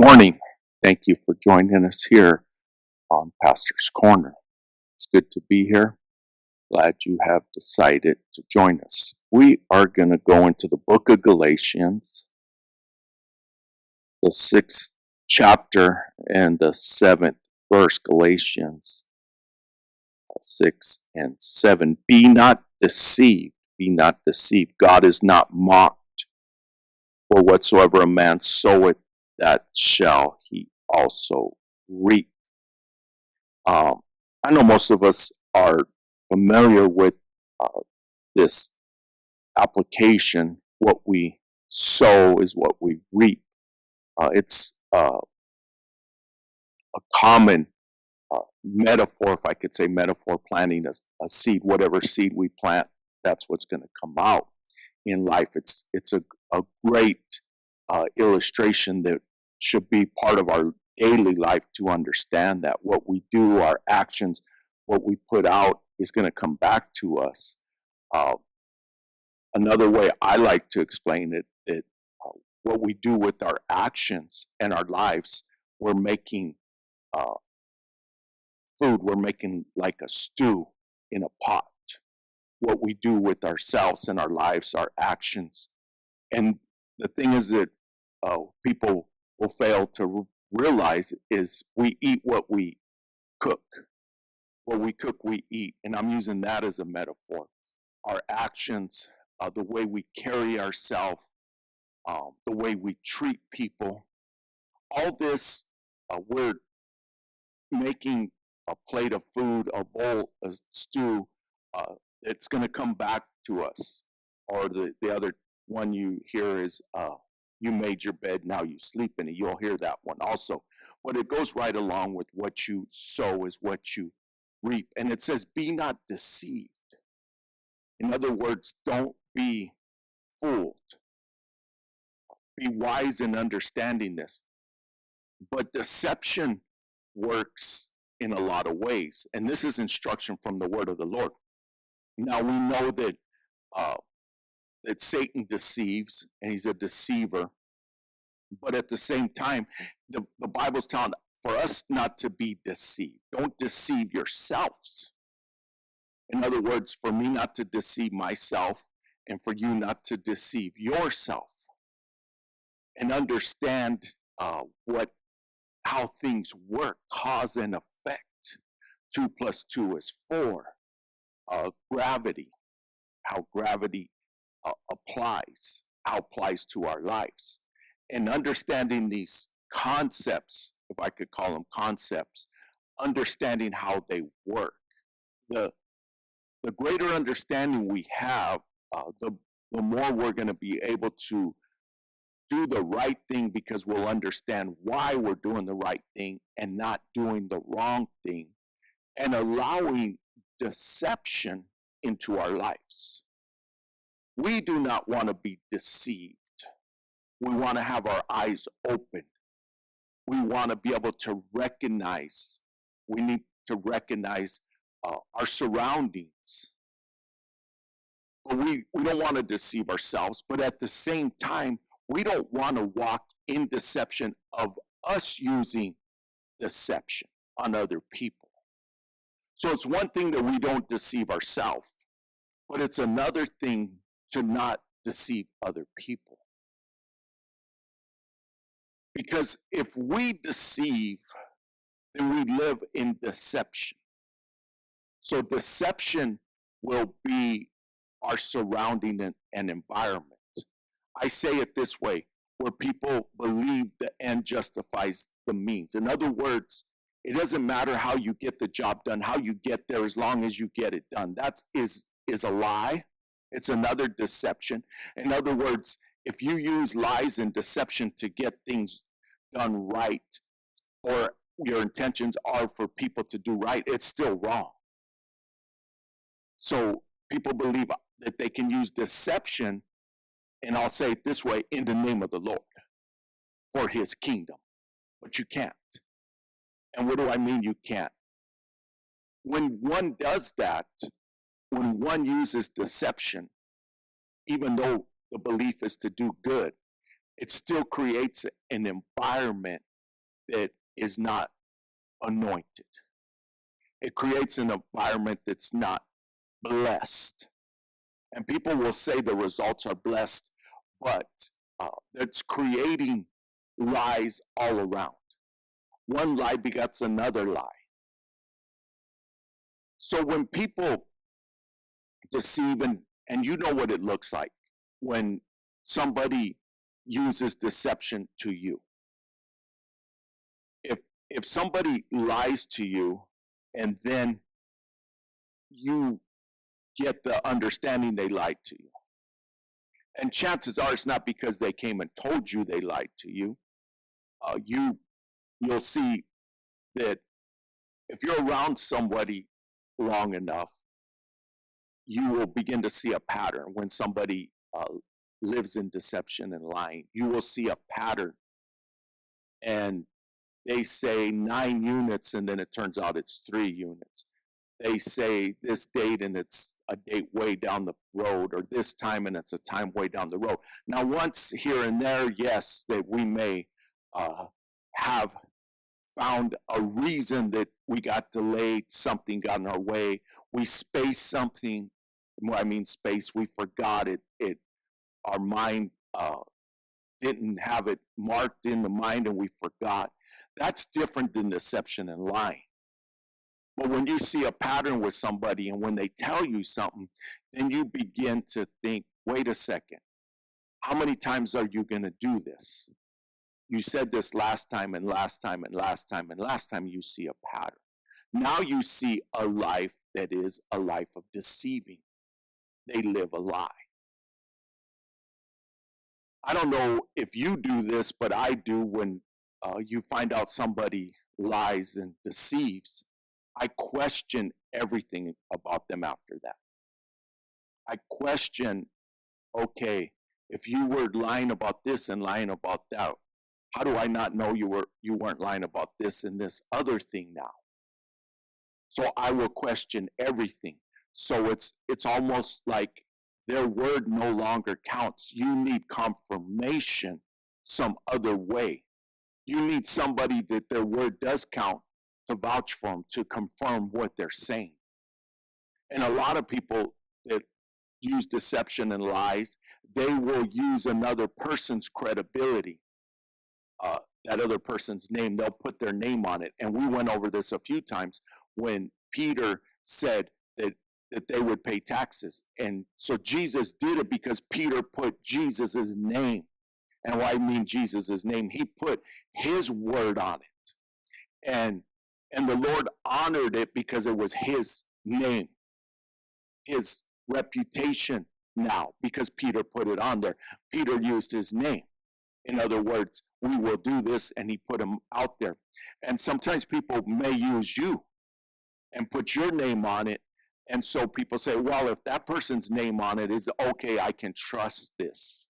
morning. Thank you for joining us here on Pastor's Corner. It's good to be here. Glad you have decided to join us. We are going to go into the book of Galatians, the 6th chapter and the 7th verse, Galatians 6 and 7. Be not deceived. Be not deceived. God is not mocked. For whatsoever a man soweth, that shall he also reap. I know most of us are familiar with this application. What we sow is what we reap. It's a common metaphor, if I could say metaphor, planting a seed. Whatever seed we plant, that's what's going to come out in life. It's a great illustration that should be part of our daily life to understand that what we do, our actions, what we put out is going to come back to us. Another way I like to explain it, that what we do with our actions and our lives, we're making food, we're making like a stew in a pot. What we do with ourselves and our lives, our actions. And the thing is that people will fail to realize is we eat what we cook. What we cook, we eat. And I'm using that as a metaphor. Our actions, the way we carry ourselves, the way we treat people, all this, we're making a plate of food, a bowl, a stew, it's going to come back to us. Or the other one you hear is, you made your bed, now you sleep in it. You'll hear that one also. But it goes right along with what you sow is what you reap. And it says, be not deceived. In other words, don't be fooled. Be wise in understanding this. But deception works in a lot of ways. And this is instruction from the word of the Lord. Now we know that that Satan deceives, and he's a deceiver. But at the same time, the Bible's telling for us not to be deceived. Don't deceive yourselves. In other words, for me not to deceive myself, and for you not to deceive yourself. And understand how things work, cause and effect. 2 + 2 is 4. Gravity, how gravity applies to our lives. And understanding these concepts, if I could call them concepts, understanding how they work. The greater understanding we have, the more we're going to be able to do the right thing, because we'll understand why we're doing the right thing and not doing the wrong thing, and allowing deception into our lives. We do not want to be deceived. We want to have our eyes open. We want to be able to recognize. We need to recognize our surroundings. But we don't want to deceive ourselves, but at the same time, we don't want to walk in deception of us using deception on other people. So it's one thing that we don't deceive ourselves, but it's another thing to not deceive other people. Because if we deceive, then we live in deception. So deception will be our surrounding and environment. I say it this way, where people believe the end justifies the means. In other words, it doesn't matter how you get the job done, how you get there, as long as you get it done. That is a lie. It's another deception. In other words, if you use lies and deception to get things done right, or your intentions are for people to do right, it's still wrong. So people believe that they can use deception, and I'll say it this way, in the name of the Lord, for his kingdom. But you can't. And what do I mean you can't? When one does that, when one uses deception, even though the belief is to do good, it still creates an environment that is not anointed. It creates an environment that's not blessed. And people will say the results are blessed, but it's creating lies all around. One lie begets another lie. So when people deceive, and you know what it looks like when somebody uses deception to you. If somebody lies to you and then you get the understanding they lied to you, and chances are it's not because they came and told you they lied to you. You'll see that if you're around somebody long enough, you will begin to see a pattern. When somebody lives in deception and lying, you will see a pattern. And they say 9 units, and then it turns out it's 3 units. They say this date, and it's a date way down the road, or this time, and it's a time way down the road. Now, once here and there, yes, that we may have found a reason that we got delayed, something got in our way, we spaced something. When I mean space, we forgot it. Our mind didn't have it marked in the mind, and we forgot. That's different than deception and lying. But when you see a pattern with somebody, and when they tell you something, then you begin to think, wait a second, how many times are you going to do this? You said this last time, and last time, and last time, and last time. You see a pattern. Now you see a life that is a life of deceiving. They live a lie. I don't know if you do this, but I do. When you find out somebody lies and deceives, I question everything about them after that. I question, okay, if you were lying about this and lying about that, how do I not know you weren't lying about this and this other thing now? So I will question everything. So it's almost like their word no longer counts. You need confirmation some other way. You need somebody that their word does count to vouch for them, to confirm what they're saying. And a lot of people that use deception and lies, they will use another person's credibility, that other person's name. They'll put their name on it. And we went over this a few times when Peter said that they would pay taxes. And so Jesus did it because Peter put Jesus's name. And what I mean Jesus's name, he put his word on it. And the Lord honored it because it was his name, his reputation now, because Peter put it on there. Peter used his name. In other words, we will do this, and he put him out there. And sometimes people may use you and put your name on it. And so people say, well, if that person's name on it is okay, I can trust this.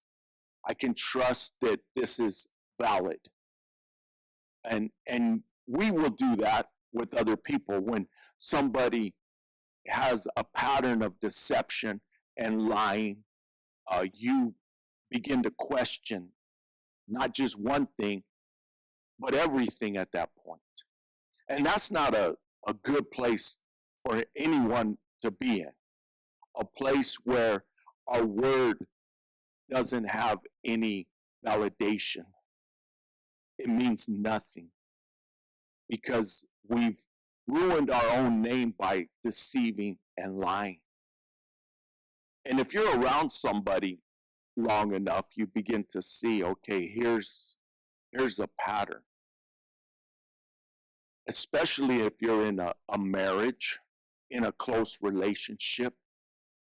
I can trust that this is valid. And we will do that with other people. When somebody has a pattern of deception and lying, you begin to question not just one thing, but everything at that point. And that's not a good place for anyone to be in, a place where our word doesn't have any validation. It means nothing, because we've ruined our own name by deceiving and lying. And if you're around somebody long enough, you begin to see, okay, here's a pattern. Especially if you're in a marriage, in a close relationship,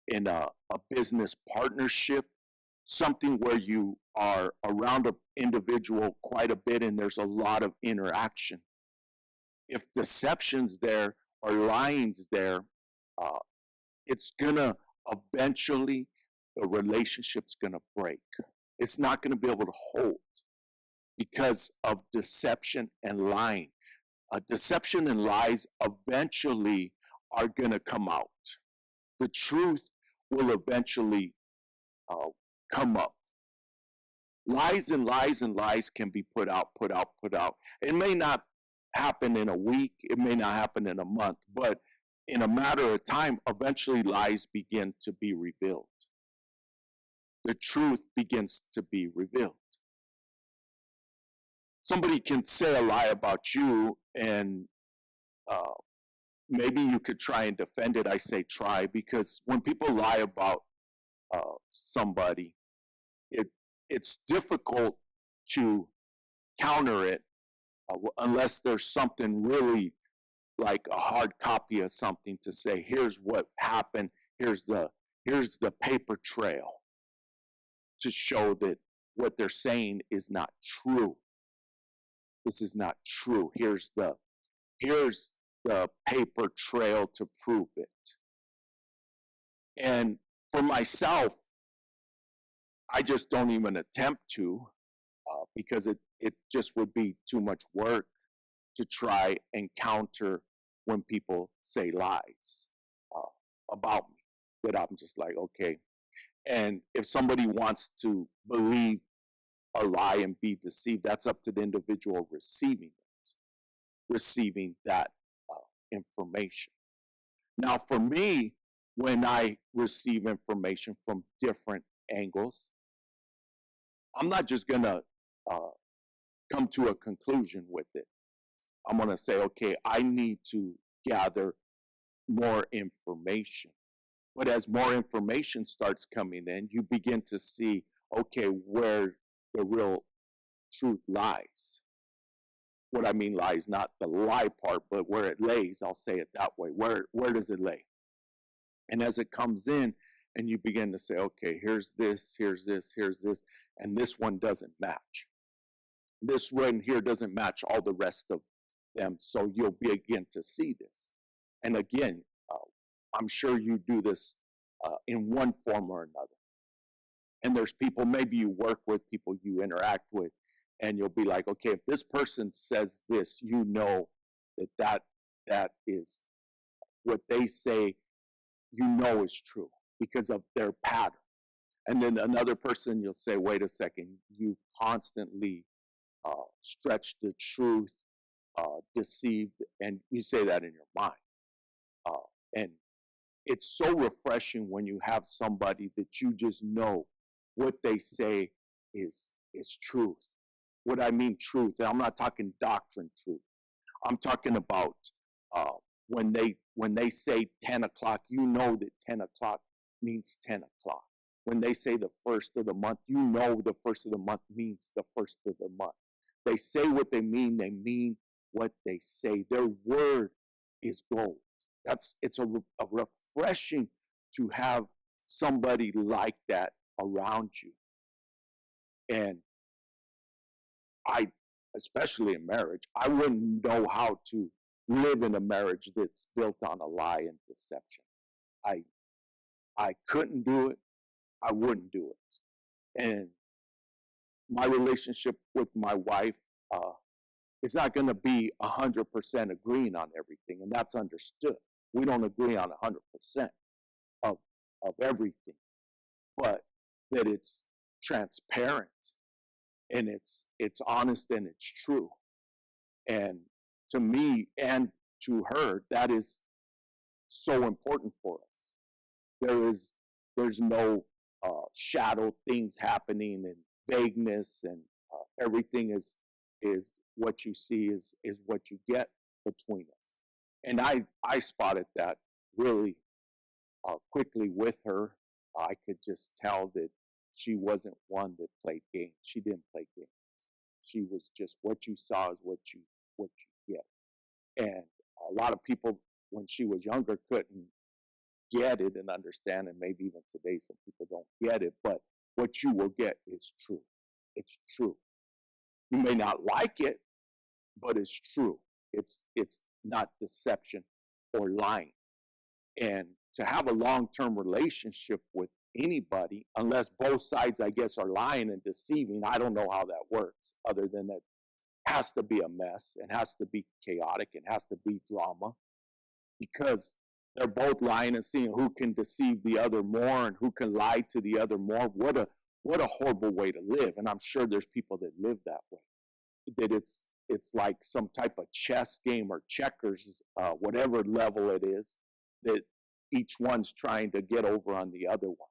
in a business partnership, something where you are around an individual quite a bit and there's a lot of interaction. If deception's there or lying's there, it's gonna eventually, the relationship's gonna break. It's not gonna be able to hold because of deception and lying. Deception and lies eventually are gonna come out. The truth will eventually come up. Lies and lies and lies can be put out, put out, put out. It may not happen in a week, it may not happen in a month, but in a matter of time, eventually lies begin to be revealed. The truth begins to be revealed. Somebody can say a lie about you, and maybe you could try and defend it. I say try, because when people lie about somebody, it's difficult to counter it unless there's something really like a hard copy of something to say, here's what happened, here's the paper trail to show that what they're saying is not true. This is not true. Here's the paper trail to prove it. And for myself, I just don't even attempt to, because it just would be too much work to try and counter when people say lies about me, that I'm just like, okay. And if somebody wants to believe a lie and be deceived, that's up to the individual receiving that information. Now, for me, when I receive information from different angles, I'm not just going to come to a conclusion with it. I'm going to say, okay, I need to gather more information. But as more information starts coming in, you begin to see, okay, where the real truth lies. What I mean lies, not the lie part, but where it lays, I'll say it that way. Where does it lay? And as it comes in, and you begin to say, okay, here's this, and this one doesn't match. This one here doesn't match all the rest of them, so you'll begin to see this. And again, I'm sure you do this in one form or another. And there's people maybe you work with, people you interact with, and you'll be like, okay, if this person says this, you know that is what they say, you know is true because of their pattern. And then another person, you'll say, wait a second, you constantly stretch the truth, deceived, and you say that in your mind. And it's so refreshing when you have somebody that you just know what they say is truth. What I mean truth, and I'm not talking doctrine truth. I'm talking about when they say 10 o'clock, you know that 10 o'clock means 10 o'clock. When they say the first of the month, you know the first of the month means the first of the month. They say what they mean what they say. Their word is gold. It's a refreshing to have somebody like that around you. And especially in marriage, I wouldn't know how to live in a marriage that's built on a lie and deception. I couldn't do it. I wouldn't do it. And my relationship with my wife, it's not going to be 100% agreeing on everything, and that's understood. We don't agree on 100% of everything, but that it's transparent and it's honest and it's true. And to me and to her, that is so important for us. There's no shadow things happening and vagueness, and everything is what you see is what you get between us. And I spotted that really quickly with her. I could just tell that she wasn't one that played games. She didn't play games. She was just what you saw is what you get. And a lot of people, when she was younger, couldn't get it and understand, and maybe even today some people don't get it, but what you will get is true. It's true. You may not like it, but it's true. It's not deception or lying. And to have a long-term relationship with anybody, unless both sides, I guess, are lying and deceiving, I don't know how that works, other than that it has to be a mess, it has to be chaotic, it has to be drama, because they're both lying and seeing who can deceive the other more and who can lie to the other more. What a horrible way to live. And I'm sure there's people that live that way. That it's like some type of chess game or checkers, whatever level it is, that each one's trying to get over on the other one.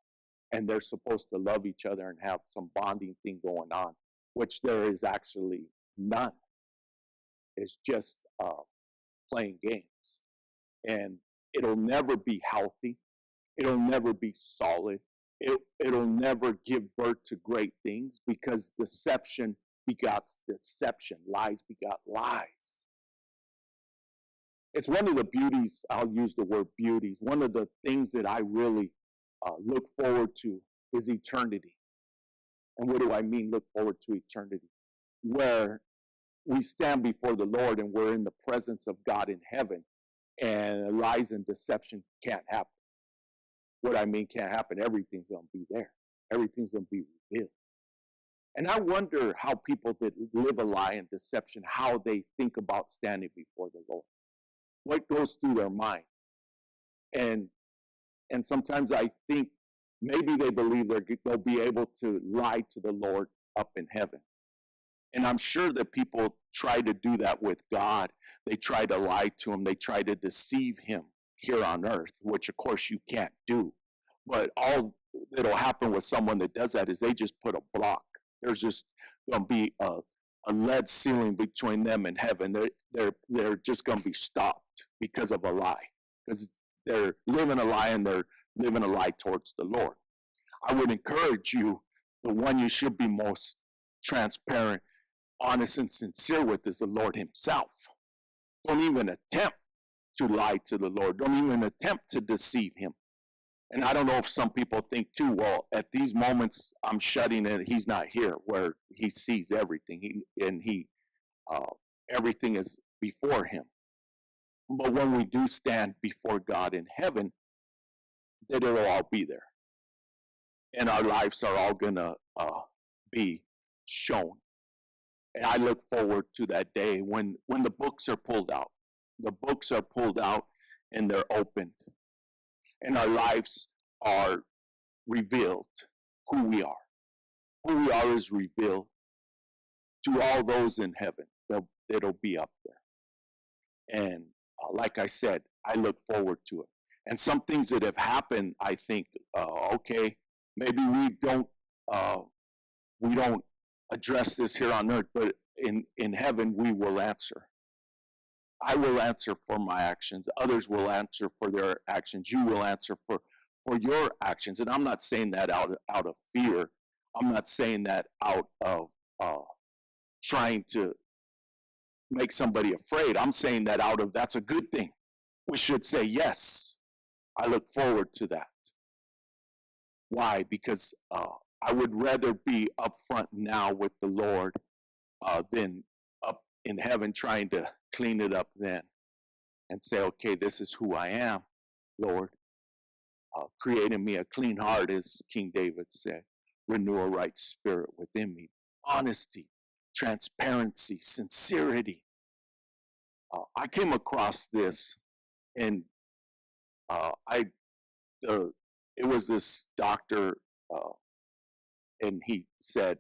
And they're supposed to love each other and have some bonding thing going on, which there is actually none. It's just playing games. And it'll never be healthy. It'll never be solid. It'll never give birth to great things, because deception begots deception. Lies begot lies. It's one of the beauties, I'll use the word beauties, one of the things that I really look forward to is eternity. And what do I mean, look forward to eternity? Where we stand before the Lord and we're in the presence of God in heaven, and lies and deception can't happen. What I mean can't happen, everything's going to be there. Everything's going to be revealed. And I wonder how people that live a lie and deception, how they think about standing before the Lord. What goes through their mind? And sometimes I think maybe they believe they'll be able to lie to the Lord up in heaven. And I'm sure that people try to do that with God. They try to lie to him. They try to deceive him here on earth, which of course you can't do. But all that'll happen with someone that does that is they just put a block. There's just going to be a lead ceiling between them and heaven. They're just going to be stopped because of a lie, because they're living a lie and they're living a lie towards the Lord. I would encourage you, the one you should be most transparent, honest, and sincere with is the Lord himself. Don't even attempt to lie to the Lord. Don't even attempt to deceive him. And I don't know if some people think too, well, at these moments, I'm shutting it. He's not here, where he sees everything. Everything is before him. But when we do stand before God in heaven, that it'll all be there. And our lives are all going to be shown. And I look forward to that day when the books are pulled out. The books are pulled out and they're opened. And our lives are revealed, who we are. Who we are is revealed to all those in heaven. It'll be up there. And like I said, I look forward to it. And some things that have happened, I think, okay, maybe we don't address this here on earth, but in heaven we will answer. I will answer for my actions. Others will answer for their actions. You will answer for your actions. And I'm not saying that out of fear. I'm not saying that out of trying to make somebody afraid. I'm saying that out of, that's a good thing. We should say, yes, I look forward to that. Why? Because I would rather be up front now with the Lord than up in heaven trying to clean it up then and say, okay, this is who I am, Lord. Create in me a clean heart, as King David said. Renew a right spirit within me. Honesty, transparency, sincerity. I came across this, and it was this doctor, and he said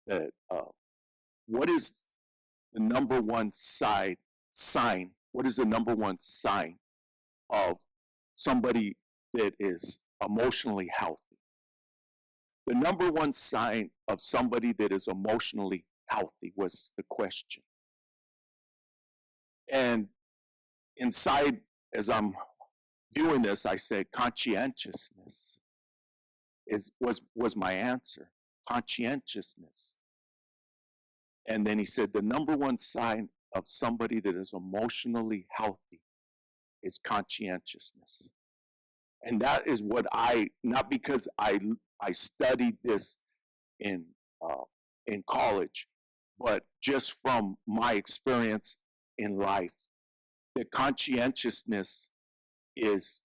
that what is the number one sign? What is the number one sign of somebody that is emotionally healthy? The number one sign of somebody that is emotionally healthy was the question. And inside, as I'm viewing this, I said conscientiousness was my answer. Conscientiousness. And then he said the number one sign of somebody that is emotionally healthy is conscientiousness. And that is what not because I studied this in college, but just from my experience in life, that conscientiousness is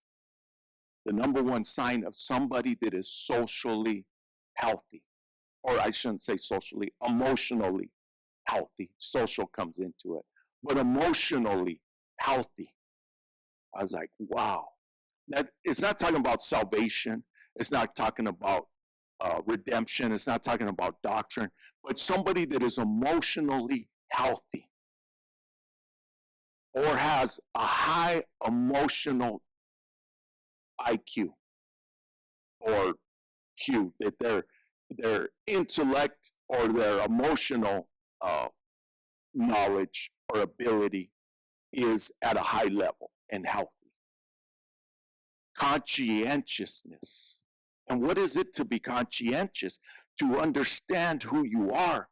the number one sign of somebody that is socially healthy. Or I shouldn't say socially, emotionally healthy. Social comes into it. But emotionally healthy. I was like, wow. That it's not talking about salvation. It's not talking about redemption. It's not talking about doctrine, but somebody that is emotionally healthy or has a high emotional IQ or Q, that their intellect or their emotional knowledge or ability is at a high level and healthy. Conscientiousness. And what is it to be conscientious? To understand who you are,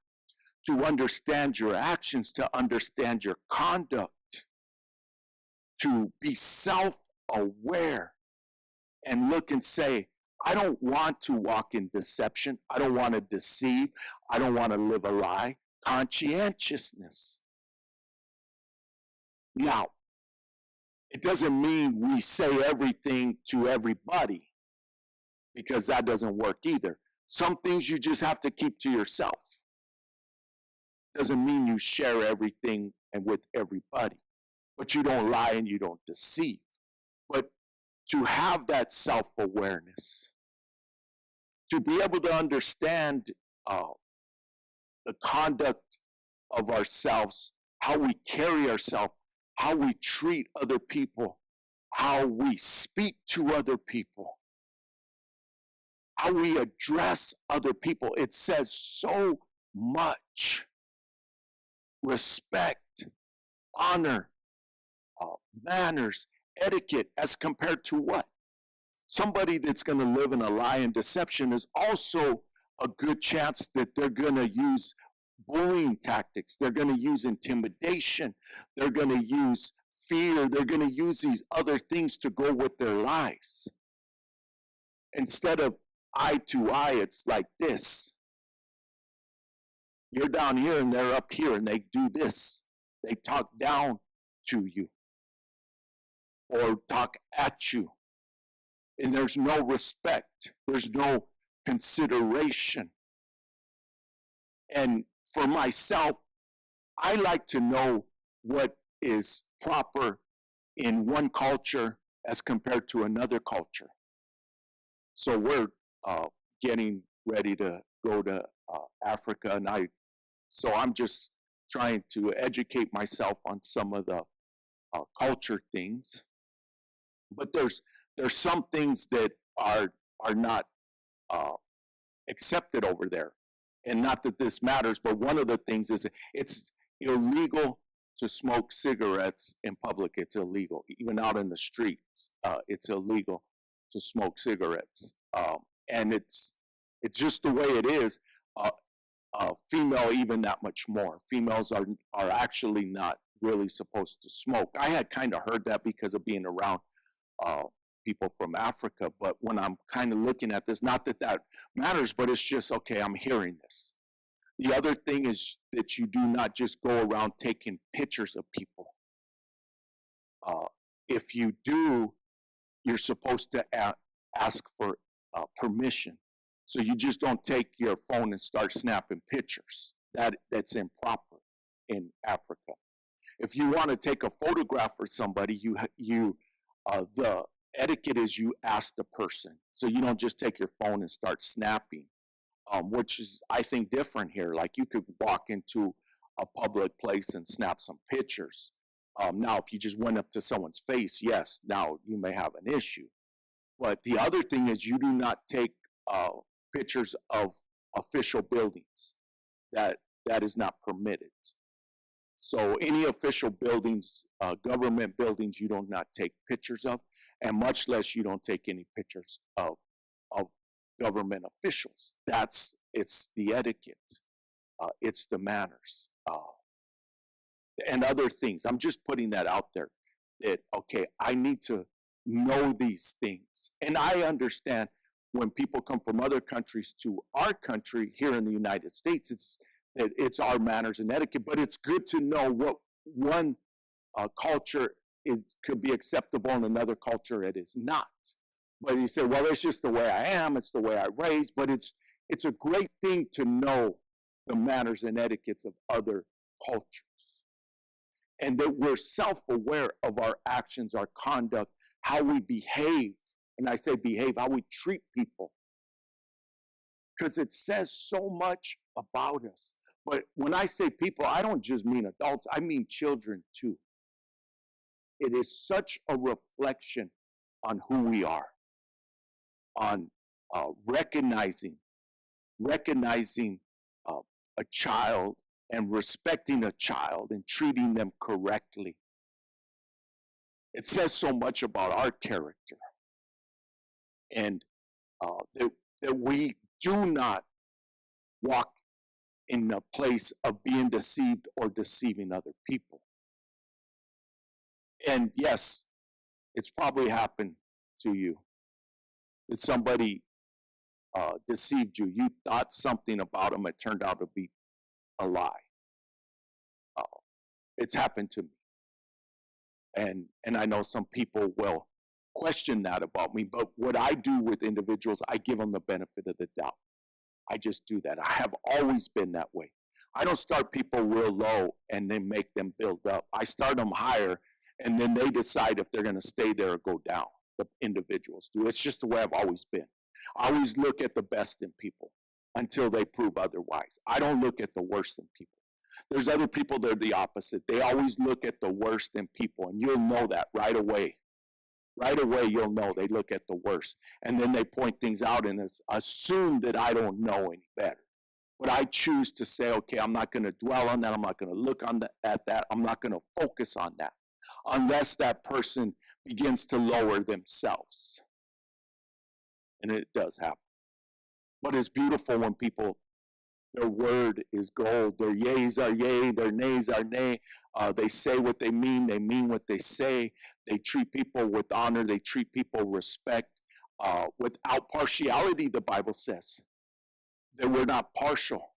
to understand your actions, to understand your conduct, to be self-aware and look and say, I don't want to walk in deception. I don't want to deceive. I don't want to live a lie. Conscientiousness. Now, it doesn't mean we say everything to everybody, because that doesn't work either. Some things you just have to keep to yourself. Doesn't mean you share everything and with everybody, but you don't lie and you don't deceive. But to have that self-awareness, to be able to understand the conduct of ourselves, how we carry ourselves, how we treat other people, how we speak to other people, how we address other people. It says so much. Respect, honor, manners, etiquette, as compared to what? Somebody that's going to live in a lie and deception is also a good chance that they're going to use bullying tactics. They're going to use intimidation. They're going to use fear. They're going to use these other things to go with their lies. Instead of eye to eye, it's like this. You're down here and they're up here and they do this. They talk down to you or talk at you. And there's no respect. There's no consideration. And for myself, I like to know what is proper in one culture as compared to another culture. So we're getting ready to go to Africa, and so I'm just trying to educate myself on some of the culture things. But there's some things that are not accepted over there, and not that this matters. But one of the things is it's illegal to smoke cigarettes in public. It's illegal, even out in the streets. It's illegal to smoke cigarettes, and it's just the way it is. Female, even that much more. Females are actually not really supposed to smoke. I had kind of heard that because of being around people from Africa, but when I'm kind of looking at this, not that that matters, but it's just, okay, I'm hearing this. The other thing is that you do not just go around taking pictures of people. If you do, you're supposed to ask for permission. So you just don't take your phone and start snapping pictures. That's improper in Africa. If you want to take a photograph for somebody, the etiquette is you ask the person. So you don't just take your phone and start snapping, which is, I think, different here. Like, you could walk into a public place and snap some pictures. Now, if you just went up to someone's face, yes, now you may have an issue. But the other thing is you do not take pictures of official buildings. That is not permitted. So any official buildings, government buildings, you do not take pictures of, and much less you don't take any pictures of government officials. It's the etiquette, it's the manners, and other things. I'm just putting that out there that, okay, I need to know these things. And I understand when people come from other countries to our country here in the United States, it's our manners and etiquette, but it's good to know what one culture could be acceptable in another culture it is not. But you say, well, it's just the way I am, it's the way I raised, but it's a great thing to know the manners and etiquettes of other cultures. And that we're self-aware of our actions, our conduct, how we behave. And I say behave, how we treat people. because it says so much about us. But when I say people, I don't just mean adults, I mean children too. It is such a reflection on who we are, on recognizing a child and respecting a child and treating them correctly. It says so much about our character, and that we do not walk in a place of being deceived or deceiving other people. And yes, it's probably happened to you that somebody deceived you. You thought something about them, it turned out to be a lie. It's happened to me. And I know some people will question that about me, but what I do with individuals, I give them the benefit of the doubt. I just do that. I have always been that way. I don't start people real low and then make them build up. I start them higher, and then they decide if they're going to stay there or go down. The individuals do. It's just the way I've always been. I always look at the best in people until they prove otherwise. I don't look at the worst in people. There's other people that are the opposite. They always look at the worst in people, and you'll know that right away. Right away, you'll know they look at the worst. And then they point things out and assume that I don't know any better. But I choose to say, okay, I'm not going to dwell on that. I'm not going to look at that. I'm not going to focus on that unless that person begins to lower themselves. And it does happen. But it's beautiful when people, their word is gold. Their yeas are yea, their nays are nay. They say what they mean what they say. They treat people with honor. They treat people with respect. Without partiality, the Bible says. That we're not partial.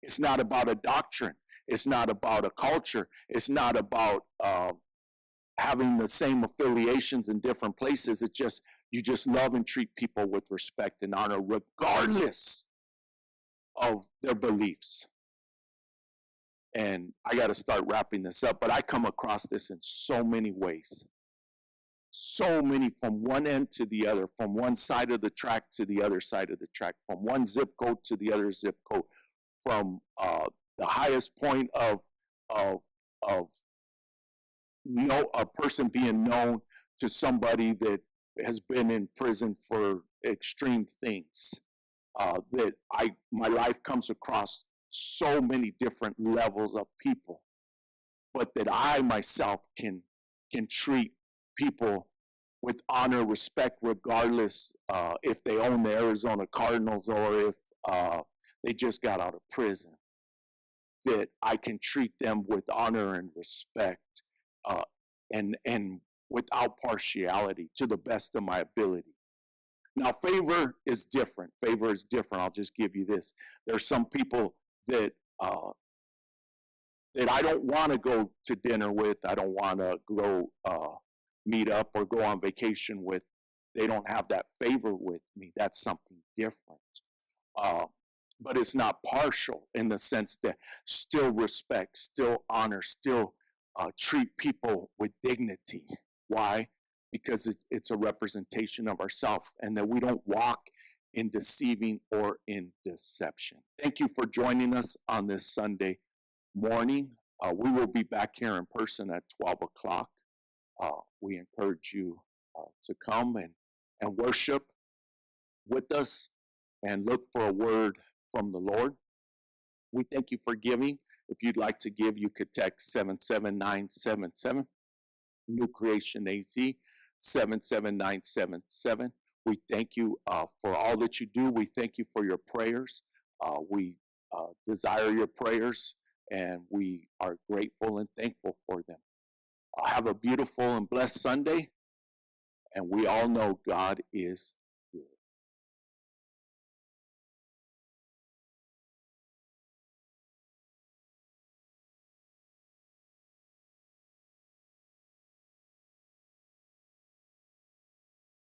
It's not about a doctrine. It's not about a culture. It's not about having the same affiliations in different places. It's just, you just love and treat people with respect and honor, regardless of their beliefs. And I got to start wrapping this up, but I come across this in so many ways. So many, from one end to the other, from one side of the track to the other side of the track, from one zip code to the other zip code, from the highest point of a person being known to somebody that has been in prison for extreme things. My life comes across so many different levels of people, but that I myself can treat people with honor, respect, regardless if they own the Arizona Cardinals or if they just got out of prison. That I can treat them with honor and respect and without partiality to the best of my ability. Now, favor is different. Favor is different. I'll just give you this. There's some people that I don't want to go to dinner with. I don't want to go meet up or go on vacation with. They don't have that favor with me. That's something different. But it's not partial in the sense that still respect, still honor, still treat people with dignity. Why? Because it's a representation of ourselves, and that we don't walk in deceiving or in deception. Thank you for joining us on this Sunday morning. We will be back here in person at 12 o'clock. We encourage you to come and worship with us and look for a word from the Lord. We thank you for giving. If you'd like to give, you could text 77977, New Creation AZ, 77977. We thank you for all that you do. We thank you for your prayers. We desire your prayers, and we are grateful and thankful for them. Have a beautiful and blessed Sunday, and we all know God is